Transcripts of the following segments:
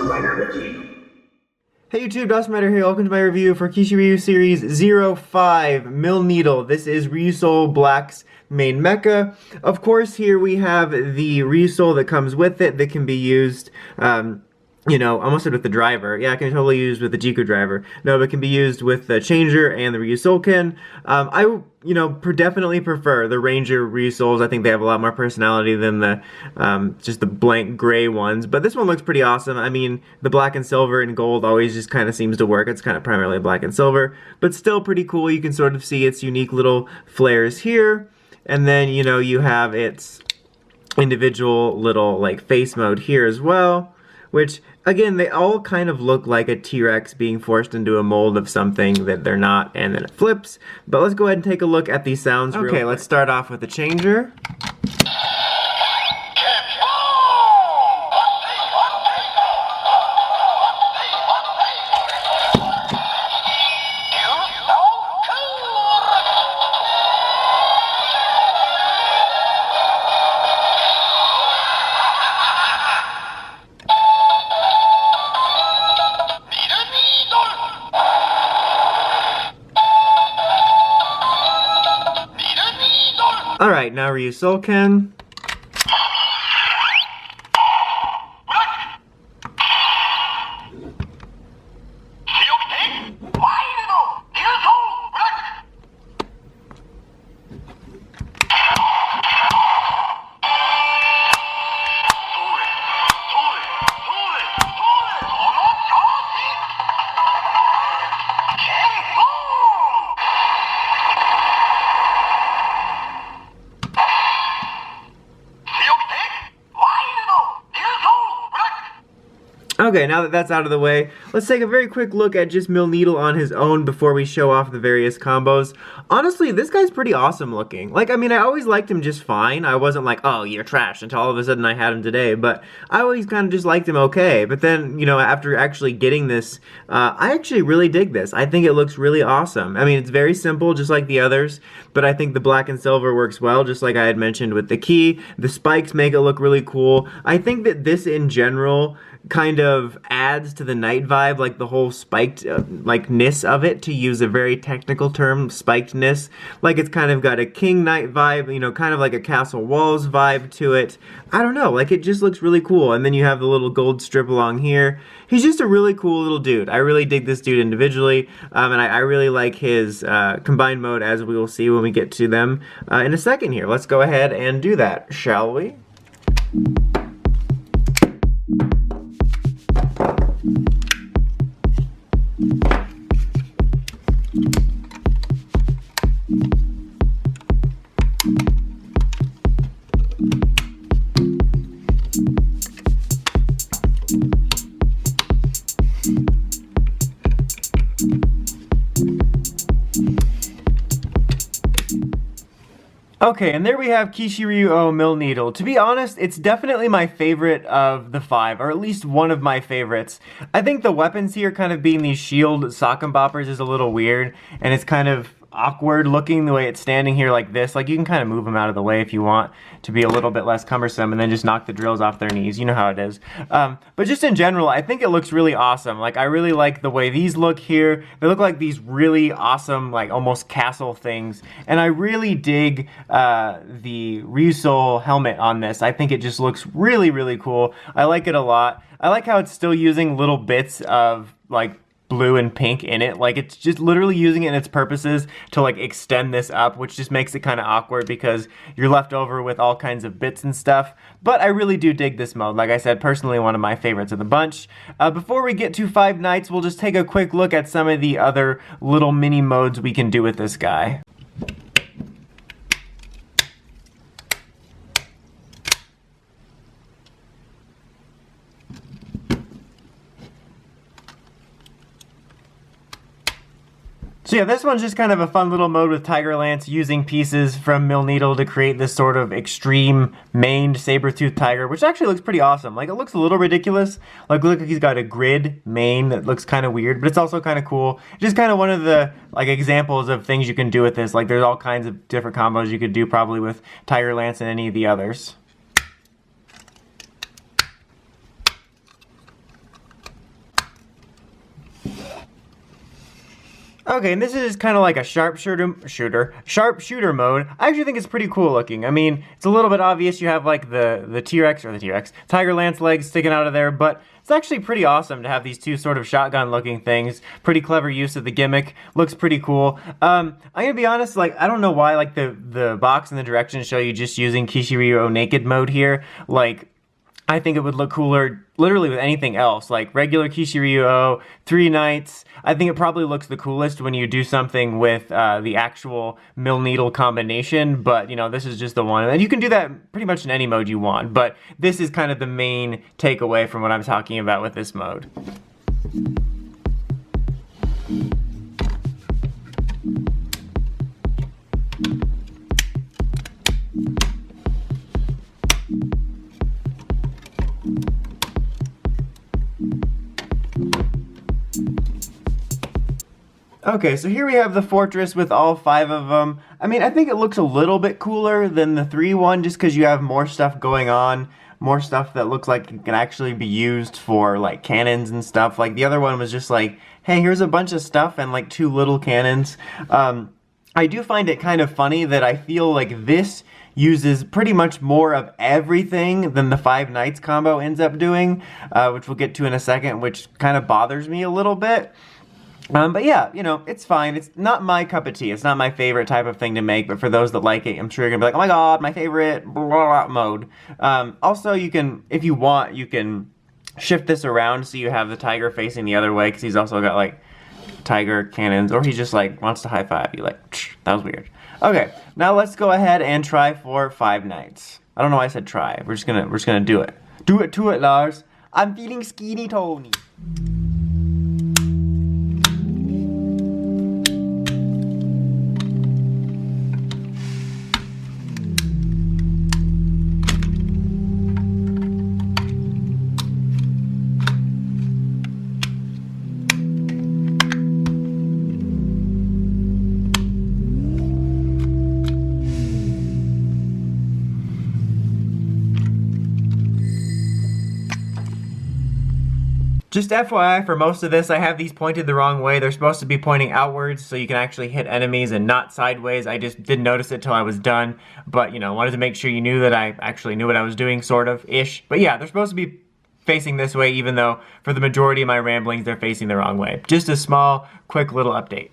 Hey YouTube, Dawson Rider here. Welcome to my review for Kishiryu Series 05 Milneedle. This is Ryusoul Black's main mecha. Of course, here we have the Ryusoul that comes with it that can be used, you know, almost with the driver. Yeah, it can be totally used with the Jiku driver. No, but it can be used with the Changer and the Ryusoulkin. Definitely prefer the Ranger Ryusouls. I think they have a lot more personality than the just the blank gray ones. But this one looks pretty awesome. I mean, the black and silver and gold always just kind of seems to work. It's kind of primarily black and silver, but still pretty cool. You can sort of see its unique little flares here. And then, you know, you have its individual little, like, face mode here as well. Which, again, they all kind of look like a T-Rex being forced into a mold of something that they're not, and then it flips. But let's go ahead and take a look at these sounds real quick. Okay, let's start off with the Changer. Alright, now Ryusoulkin. Okay, now that that's out of the way, let's take a very quick look at just Milneedle on his own before we show off the various combos. Honestly, this guy's pretty awesome looking. Like, I mean, I always liked him just fine. I wasn't like, oh, you're trash, until all of a sudden I had him today, but I always kind of just liked him okay. But then, you know, after actually getting this, I actually really dig this. I think it looks really awesome. I mean, it's very simple, just like the others, but I think the black and silver works well, just like I had mentioned with the key. The spikes make it look really cool. I think that this, in general, kind of adds to the Knight vibe, like the whole spiked like-ness of it, to use a very technical term, spikedness. Like, it's kind of got a King Knight vibe, you know, kind of like a Castle Walls vibe to it. I don't know, like, it just looks really cool. And then you have the little gold strip along here. He's just a really cool little dude. I really dig this dude individually, and I really like his combined mode, as we will see when we get to them in a second here. Let's go ahead and do that, shall we? Okay, and there we have KishiryuOh Milneedle. To be honest, it's definitely my favorite of the 5, or at least one of my favorites. I think the weapons here, kind of being these shield sock and boppers, is a little weird, and it's kind of awkward looking the way it's standing here like this. Like, you can kind of move them out of the way if you want to be a little bit less cumbersome, and then just knock the drills off their knees. You know how it is. But just in general, I think it looks really awesome. Like, I really like the way these look here. They look like these really awesome, like, almost castle things. And I really dig the Ryusoul helmet on this. I think it just looks really, really cool. I like it a lot. I like how it's still using little bits of, like, blue and pink in it. Like, it's just literally using it in its purposes to, like, extend this up, which just makes it kind of awkward because you're left over with all kinds of bits and stuff. But I really do dig this mode. Like I said, personally one of my favorites of the bunch. Before we get to Five Nights, we'll just take a quick look at some of the other little mini modes we can do with this guy. So yeah, this one's just kind of a fun little mode with Tiger Lance using pieces from Milneedle to create this sort of extreme maned saber-toothed tiger, which actually looks pretty awesome. Like, it looks a little ridiculous. Like, look, he's got a grid mane that looks kind of weird, but it's also kind of cool. Just kind of one of the, like, examples of things you can do with this. Like, there's all kinds of different combos you could do probably with Tiger Lance and any of the others. Okay, and this is kind of like a sharpshooter mode. I actually think it's pretty cool looking. I mean, it's a little bit obvious you have like the T-Rex, Tiger Lance legs sticking out of there, but it's actually pretty awesome to have these two sort of shotgun looking things. Pretty clever use of the gimmick. Looks pretty cool. I'm gonna be honest, like, I don't know why like the box and the directions show you just using KishiryuOh naked mode here. Like, I think it would look cooler literally with anything else, like regular KishiryuOh, 3 Knights. I think it probably looks the coolest when you do something with the actual Milneedle combination, but you know, this is just the one. And you can do that pretty much in any mode you want, but this is kind of the main takeaway from what I'm talking about with this mode. Okay, so here we have the fortress with all 5 of them. I mean, I think it looks a little bit cooler than the 3 one, just because you have more stuff going on, more stuff that looks like it can actually be used for, like, cannons and stuff. Like, the other one was just like, hey, here's a bunch of stuff and, like, 2 little cannons. I do find it kind of funny that I feel like this uses pretty much more of everything than the 5 Knights combo ends up doing, which we'll get to in a second, which kind of bothers me a little bit. But yeah, you know, it's fine. It's not my cup of tea. It's not my favorite type of thing to make, but for those that like it, I'm sure you're gonna be like, oh my god, my favorite blah, blah, blah, mode. Also, you can, if you want, you can shift this around so you have the tiger facing the other way, because he's also got like tiger cannons, or he just like wants to high five you, like, that was weird. Okay, now let's go ahead and try for 5 Knights. I don't know why I said try. We're just gonna do it. Do it to it, Lars. I'm feeling skinny Tony. Just FYI, for most of this, I have these pointed the wrong way. They're supposed to be pointing outwards so you can actually hit enemies and not sideways. I just didn't notice it till I was done. But, you know, wanted to make sure you knew that I actually knew what I was doing, sort of-ish. But yeah, they're supposed to be facing this way, even though for the majority of my ramblings, they're facing the wrong way. Just a small, quick little update.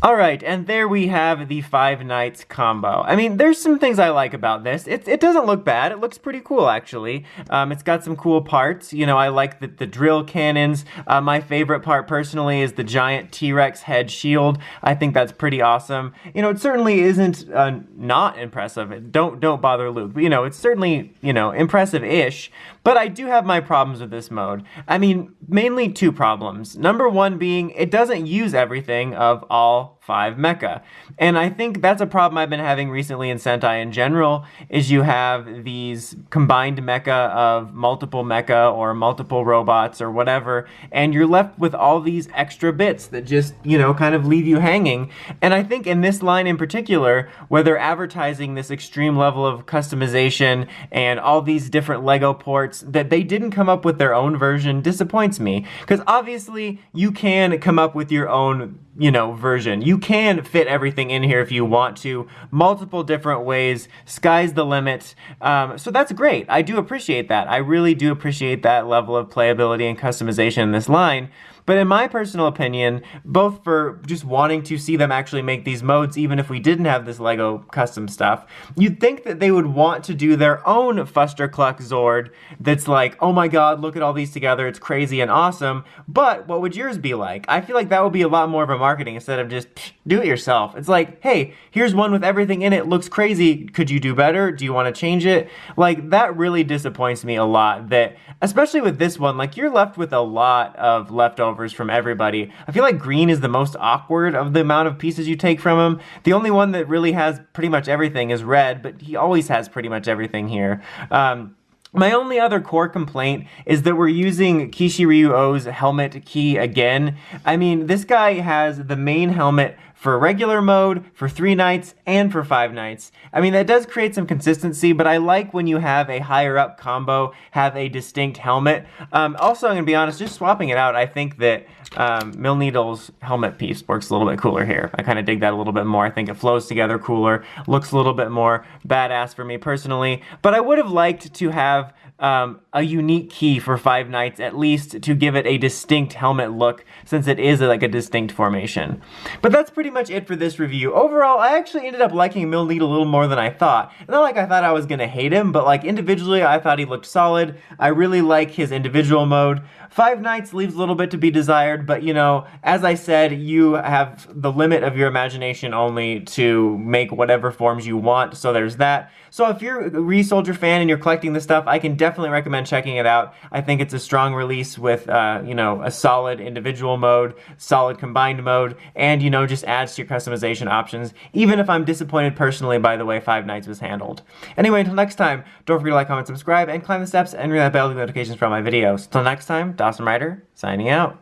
Alright, and there we have the 5 Knights combo. I mean, there's some things I like about this. It doesn't look bad. It looks pretty cool, actually. It's got some cool parts. You know, I like the drill cannons. My favorite part, personally, is the giant T-Rex head shield. I think that's pretty awesome. You know, it certainly isn't not impressive. Don't bother Luke. But, you know, it's certainly, you know, impressive-ish. But I do have my problems with this mode. I mean, mainly 2 problems. Number 1 being, it doesn't use everything of all 5 mecha. And I think that's a problem I've been having recently in Sentai in general, is you have these combined mecha of multiple mecha or multiple robots or whatever, and you're left with all these extra bits that just, you know, kind of leave you hanging. And I think in this line in particular, where they're advertising this extreme level of customization and all these different Lego ports, that they didn't come up with their own version disappoints me. Because obviously, you can come up with your own, you know, version. You can fit everything in here if you want to, multiple different ways, sky's the limit. So that's great. I do appreciate that. I really do appreciate that level of playability and customization in this line. But in my personal opinion, both for just wanting to see them actually make these modes, even if we didn't have this Lego custom stuff, you'd think that they would want to do their own Fustercluck Zord that's like, oh my god, look at all these together, it's crazy and awesome, but what would yours be like? I feel like that would be a lot more of a marketing instead of just, do it yourself. It's like, hey, here's one with everything in it, looks crazy, could you do better? Do you want to change it? Like, that really disappoints me a lot, that, especially with this one, like, you're left with a lot of leftovers from everybody. I feel like green is the most awkward of the amount of pieces you take from him. The only one that really has pretty much everything is red, but he always has pretty much everything here. My only other core complaint is that we're using KishiryuOh's helmet key again. I mean, this guy has the main helmet for regular mode, for 3 knights, and for 5 knights. I mean, that does create some consistency, but I like when you have a higher up combo have a distinct helmet. Also, I'm going to be honest, just swapping it out, I think that Milneedle's helmet piece works a little bit cooler here. I kind of dig that a little bit more. I think it flows together cooler, looks a little bit more badass for me personally, but I would have liked to have a unique key for 5 knights, at least to give it a distinct helmet look, since it is like a distinct formation. But that's pretty much it for this review. Overall, I actually ended up liking Milneedle a little more than I thought. Not like I thought I was gonna hate him, but like individually, I thought he looked solid. I really like his individual mode. 5 knights leaves a little bit to be desired, but you know, as I said, you have the limit of your imagination only to make whatever forms you want, so there's that. So if you're a Ryusoulger fan and you're collecting this stuff, I can definitely recommend checking it out. I think it's a strong release with, you know, a solid individual mode, solid combined mode, and, you know, just adds to your customization options, even if I'm disappointed personally by the way 5 Knights was handled. Anyway, until next time, don't forget to like, comment, subscribe, and climb the steps and ring that bell to get notifications from my videos. Until next time, Dawson Ryder, signing out.